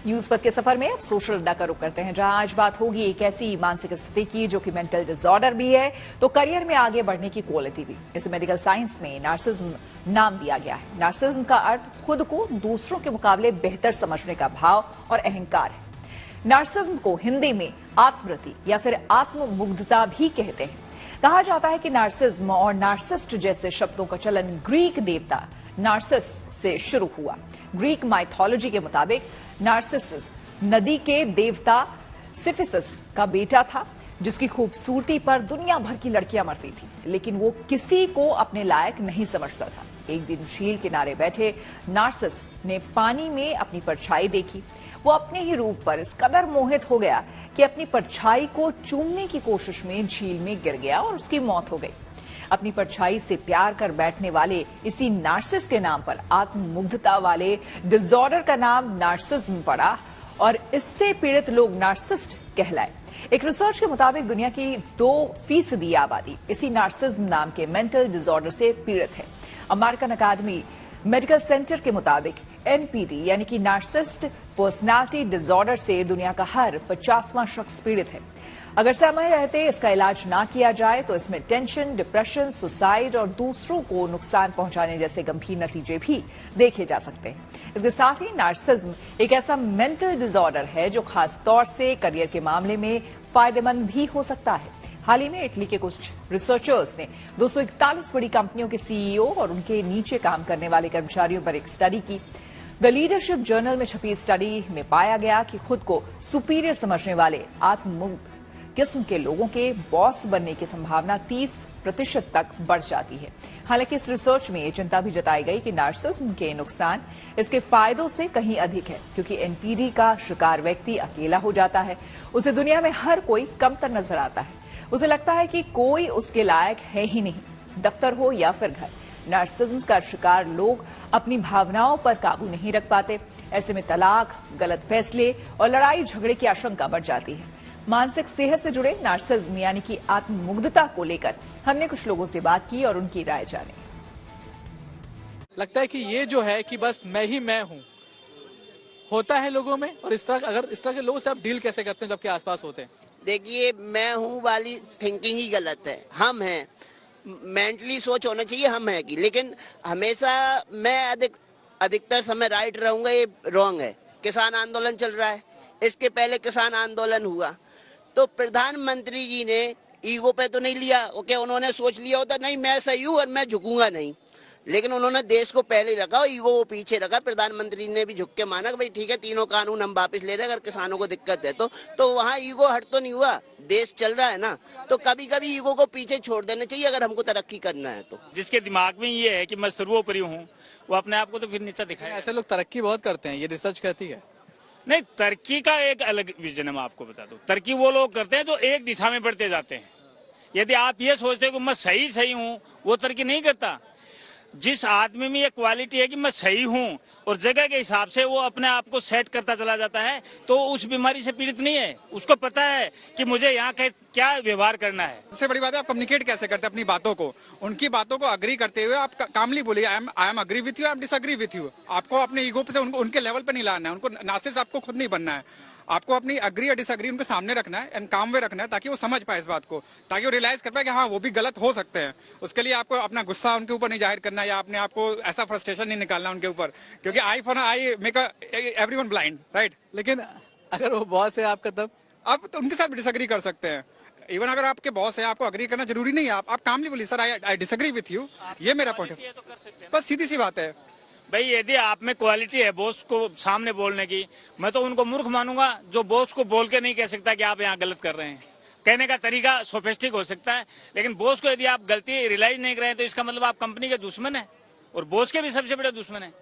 News पथ के सफर में अब सोशल अड्डा का रुख करते हैं, जहां आज बात होगी एक ऐसी मानसिक स्थिति की जो कि मेंटल डिसऑर्डर भी है तो करियर में आगे बढ़ने की क्वालिटी भी। इसे मेडिकल साइंस में नार्सिसिज्म नाम दिया गया है। नार्सिसिज्म का अर्थ खुद को दूसरों के मुकाबले बेहतर समझने का भाव और अहंकार है। नार्सिसिज्म को हिंदी में आत्मरति या फिर आत्ममुग्धता भी कहते हैं। कहा जाता है कि नार्सिसिज्म और नार्सिस्ट जैसे शब्दों का चलन ग्रीक देवता नार्सिस से शुरू हुआ। ग्रीक माइथोलॉजी के मुताबिक नार्सिसस नदी के देवता सिफिसस का बेटा था, जिसकी खूबसूरती पर दुनिया भर की लड़कियां मरती थी, लेकिन वो किसी को अपने लायक नहीं समझता था। एक दिन झील किनारे बैठे नार्सिस ने पानी में अपनी परछाई देखी। वो अपने ही रूप पर इस कदर मोहित हो गया कि अपनी परछाई को चूमने की कोशिश में झील में गिर गया और उसकी मौत हो गई। अपनी परछाई से प्यार कर बैठने वाले इसी नार्सिस के नाम पर आत्ममुग्धता वाले डिसऑर्डर का नाम नार्सिसिज्म पड़ा और इससे पीड़ित लोग नार्सिस्ट कहलाए। एक रिसर्च के मुताबिक दुनिया की 2% आबादी इसी नार्सिसिज्म नाम के मेंटल डिसऑर्डर से पीड़ित है। अमेरिकन अकादमी मेडिकल सेंटर के मुताबिक एनपीडी यानी कि नार्सिसिस्ट पर्सनालिटी डिसऑर्डर से दुनिया का हर 50वां शख्स पीड़ित है। अगर समय रहते इसका इलाज ना किया जाए तो इसमें टेंशन, डिप्रेशन, सुसाइड और दूसरों को नुकसान पहुंचाने जैसे गंभीर नतीजे भी देखे जा सकते हैं। इसके साथ ही नार्सिसिज्म एक ऐसा मेंटल डिसऑर्डर है जो खास तौर से करियर के मामले में फायदेमंद भी हो सकता है। हाल ही में इटली के कुछ रिसर्चर्स ने 241 बड़ी कंपनियों के सीईओ और उनके नीचे काम करने वाले कर्मचारियों पर एक स्टडी की। द लीडरशिप जर्नल में छपी स्टडी में पाया गया कि खुद को सुपीरियर समझने वाले आत्ममुग्ध किस्म के लोगों के बॉस बनने की संभावना 30% तक बढ़ जाती है। हालांकि इस रिसर्च में ये चिंता भी जताई गई कि नार्सिसिज्म के नुकसान इसके फायदों से कहीं अधिक है, क्योंकि एनपीडी का शिकार व्यक्ति अकेला हो जाता है। उसे दुनिया में हर कोई कमतर नजर आता है। उसे लगता है कि कोई उसके लायक है ही नहीं, दफ्तर हो या फिर घर। नार्सिसिज्म का शिकार लोग अपनी भावनाओं पर काबू नहीं रख पाते। ऐसे में तलाक, गलत फैसले और लड़ाई झगड़े की आशंका बढ़ जाती है। मानसिक सेहत से जुड़े नार्सिसिज्म यानी कि आत्ममुग्धता को लेकर हमने कुछ लोगों से बात की और उनकी राय जानी। लगता है कि ये जो है कि बस मैं ही मैं हूं होता है लोगों में, और इस तरह के लोगों से आप डील कैसे करते हैं जबकि आसपास होते हैं? देखिए, मैं हूं वाली थिंकिंग ही गलत है। हम हैं, मेंटली सोच होना चाहिए हम है की, लेकिन हमेशा मैं अधिकतर समय राइट रहूंगा, ये रॉन्ग है। किसान आंदोलन चल रहा है, इसके पहले किसान आंदोलन हुआ तो प्रधानमंत्री जी ने ईगो पे तो नहीं लिया। ओके, उन्होंने सोच लिया होता नहीं मैं सही हूं और मैं झुकूंगा नहीं, लेकिन उन्होंने देश को पहले रखा और ईगो वो पीछे रखा। प्रधानमंत्री ने भी झुक के माना कि भाई ठीक है, तीनों कानून हम वापस ले रहे हैं, अगर किसानों को दिक्कत है तो वहाँ ईगो हट तो नहीं हुआ। देश चल रहा है ना, तो कभी कभी ईगो को पीछे छोड़ देना चाहिए अगर हमको तरक्की करना है तो। जिसके दिमाग में ये है कि मैं सर्वोपरि हूँ, वो अपने आप को तो फिर नीचा दिखाए। ऐसे लोग तरक्की बहुत करते हैं, ये रिसर्च कहती है। नहीं, तरक्की का एक अलग विजन है। मैं आपको बता दूं, तरक्की वो लोग करते हैं जो एक दिशा में बढ़ते जाते हैं। यदि आप ये सोचते हो कि मैं सही हूँ, वो तरक्की नहीं करता। जिस आदमी में ये क्वालिटी है कि मैं सही हूँ और जगह के हिसाब से वो अपने आप को सेट करता चला जाता है, तो उस बीमारी से पीड़ित नहीं है। उसको पता है कि मुझे यहाँ क्या व्यवहार करना है। सबसे बड़ी बात है आप कम्युनिकेट कैसे करते हैं अपनी बातों को। उनकी बातों को अग्री करते हुए आप कामली बोलिए, I am agree with you, I am disagree with you. आपको अपने ईगो पे उनके लेवल पे नहीं लाना है। उनको नार्सिसिस्ट आपको खुद नहीं बनना है। आपको अपनी अग्री या डिसअग्री उनके सामने रखना है एंड काम वे रखना है, ताकि वो समझ पाए इस बात को, ताकि वो रियलाइज कर पाए कि हाँ वो भी गलत हो सकते हैं। उसके लिए आपको अपना गुस्सा उनके ऊपर नहीं जाहिर करना या अपने आपको ऐसा फ्रस्ट्रेशन नहीं निकालना उनके ऊपर, क्योंकि eye for eye make everyone blind, right. लेकिन अगर वो बॉस है आपका, तब आप तो उनके साथ भी डिसअग्री कर सकते हैं। इवन अगर आपके बॉस है, आपको अग्री करना जरूरी नहीं है। आप कामली बोलिए, sir I disagree with you, ये मेरा पॉइंट है। बस सीधी सी बात है भाई, यदि आप में क्वालिटी है बॉस को सामने बोलने की, मैं तो उनको मूर्ख मानूंगा जो बॉस को बोल के नहीं कह सकता कि आप यहाँ गलत कर रहे हैं। कहने का तरीका सोफिस्टिक हो सकता है, लेकिन बॉस को यदि आप गलती रियलाइज नहीं कर रहे हैं तो इसका मतलब आप कंपनी के दुश्मन है, और बॉस के भी सबसे बड़े दुश्मन है।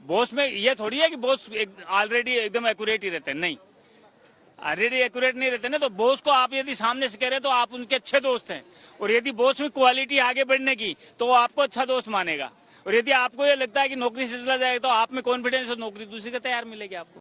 बॉस में ये थोड़ी है कि बॉस ऑलरेडी एकदम एक्यूरेट ही रहते हैं, नहीं, ऑलरेडी एक्यूरेट नहीं रहते ना। तो बॉस को आप यदि सामने से कह रहे हैं तो आप उनके अच्छे दोस्त हैं, और यदि बॉस में क्वालिटी आगे बढ़ने की तो वो आपको अच्छा दोस्त मानेगा। और यदि आपको ये लगता है कि नौकरी से चला जाएगा तो आप में कॉन्फिडेंस और नौकरी दूसरी का तैयार मिलेगी आपको।